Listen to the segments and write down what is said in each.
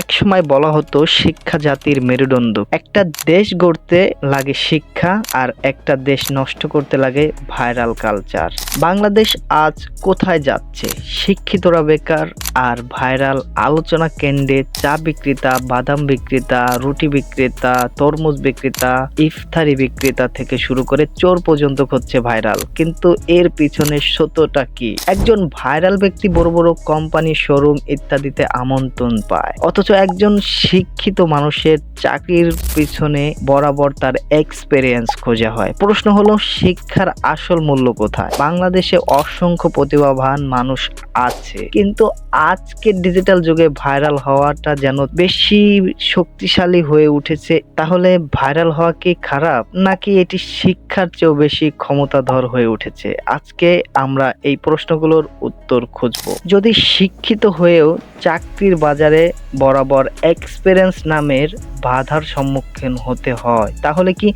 একসময় বলা হতো শিক্ষা জাতির মেরুদণ্ড। একটা দেশ গড়তে লাগে শিক্ষা, আর একটা দেশ নষ্ট করতে লাগে ভাইরাল কালচার। বাংলাদেশ আজ কোথায় যাচ্ছে? শিক্ষিতরা বেকার, আর ভাইরাল আলোচনা কেন্দ্রে চা বিক্রেতা, বাদাম বিক্রেতা, রুটি বিক্রেতা, তরমুজ বিক্রেতা, ইফতারি বিক্রেতা থেকে শুরু করে চোর পর্যন্ত হচ্ছে ভাইরাল। কিন্তু এর পিছনে সত্যটা কি? একজন ভাইরাল ব্যক্তি বড় বড় কোম্পানি, শোরুম ইত্যাদিতে আমন্ত্রণ পায়, অথচ একজন শিক্ষিত মানুষের চাকরির পিছনে বরাবর তার এক্সপেরিয়েন্স খোঁজা হয়। প্রশ্ন হলো, শিক্ষার আসল মূল্য কোথায়? বাংলাদেশে অসংখ্য প্রতিভাবান মানুষ আছে, কিন্তু আজকের ডিজিটাল যুগে ভাইরাল হওয়াটা যেন বেশি শক্তিশালী হয়ে উঠেছে। তাহলে ভাইরাল হওয়া কি খারাপ, নাকি এটি শিক্ষার চেয়েও বেশি ক্ষমতাধর হয়ে উঠেছে? আজকে আমরা এই প্রশ্নগুলোর উত্তর খুঁজব। যদি শিক্ষিত হয়েও চাকরির বাজারে বরাবর এক্সপেরিয়েন্স নামের বাধার সম্মুখীন হতে হয়, তাহলে কি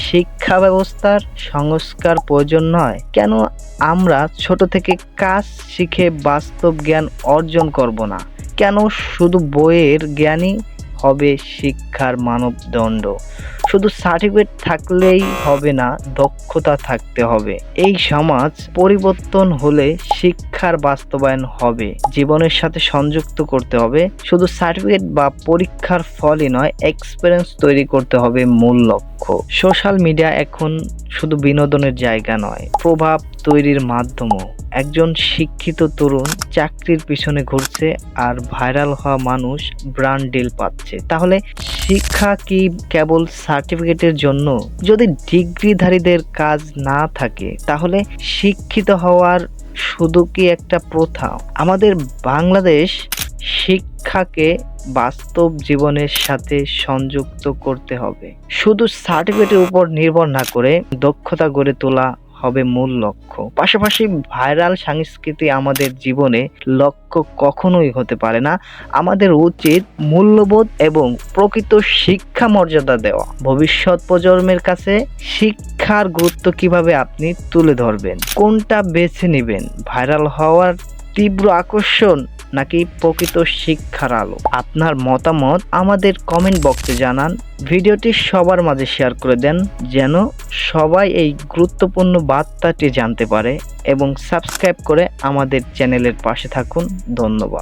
শিক্ষা ব্যবস্থার সংস্কার প্রয়োজন নয়? কেন আমরা ছোট থেকে কাজ শিখে বাস্তব জ্ঞান অর্জন করব না? কেন শুধু বইয়ের জ্ঞানই হবে শিক্ষার মানদণ্ড? শুধু সার্টিফিকেট থাকলেই হবে না, দক্ষতা থাকতে হবে। এই সমাজ পরিবর্তন হলে শিক্ষার বাস্তবায়ন হবে, জীবনের সাথে সংযুক্ত করতে হবে। শুধু সার্টিফিকেট বা পরীক্ষার ফলই নয়, এক্সপেরিয়েন্স তৈরি করতে হবে মূল লক্ষ্য। সোশ্যাল মিডিয়া এখন শুধু বিনোদনের জায়গা নয়, প্রভাব তৈরির মাধ্যমও। একজন শিক্ষিত তরুণ চাকরির পিছনে ঘুরছে, আর ভাইরাল হওয়া মানুষ ব্র্যান্ড ডিল পাচ্ছে। তাহলে শিক্ষা কি কেবল সার্টিফিকেটের জন্য? যদি ডিগ্রিধারীদের কাজ না থাকে, তাহলে শিক্ষিত হওয়ার শুধু কি একটা প্রথা? আমাদের বাংলাদেশ শিক্ষাকে বাস্তব জীবনের সাথে সংযুক্ত করতে হবে। শুধু সার্টিফিকেটের উপর নির্ভর না করে দক্ষতা গড়ে তোলা হবে মূল লক্ষ্য। পাশাপাশি ভাইরাল সংস্কৃতি আমাদের জীবনে লক্ষ্য কখনোই হতে পারে না। আমাদের উচিত মূল্যবোধ এবং প্রকৃত শিক্ষা মর্যাদা দেওয়া। ভবিষ্যৎ প্রজন্মের কাছে শিক্ষার গুরুত্ব কিভাবে আপনি তুলে ধরবেন? কোনটা বেছে নেবেন? ভাইরাল হওয়ার তীব্র আকর্ষণ নাকি প্রকৃত শিক্ষার আলো? আপনার মতামত আমাদের কমেন্ট বক্সে জানান। ভিডিওটি সবার মাঝে শেয়ার করে দেন, যেন সবাই এই গুরুত্বপূর্ণ বার্তাটি জানতে পারে, এবং সাবস্ক্রাইব করে আমাদের চ্যানেলের পাশে থাকুন। ধন্যবাদ।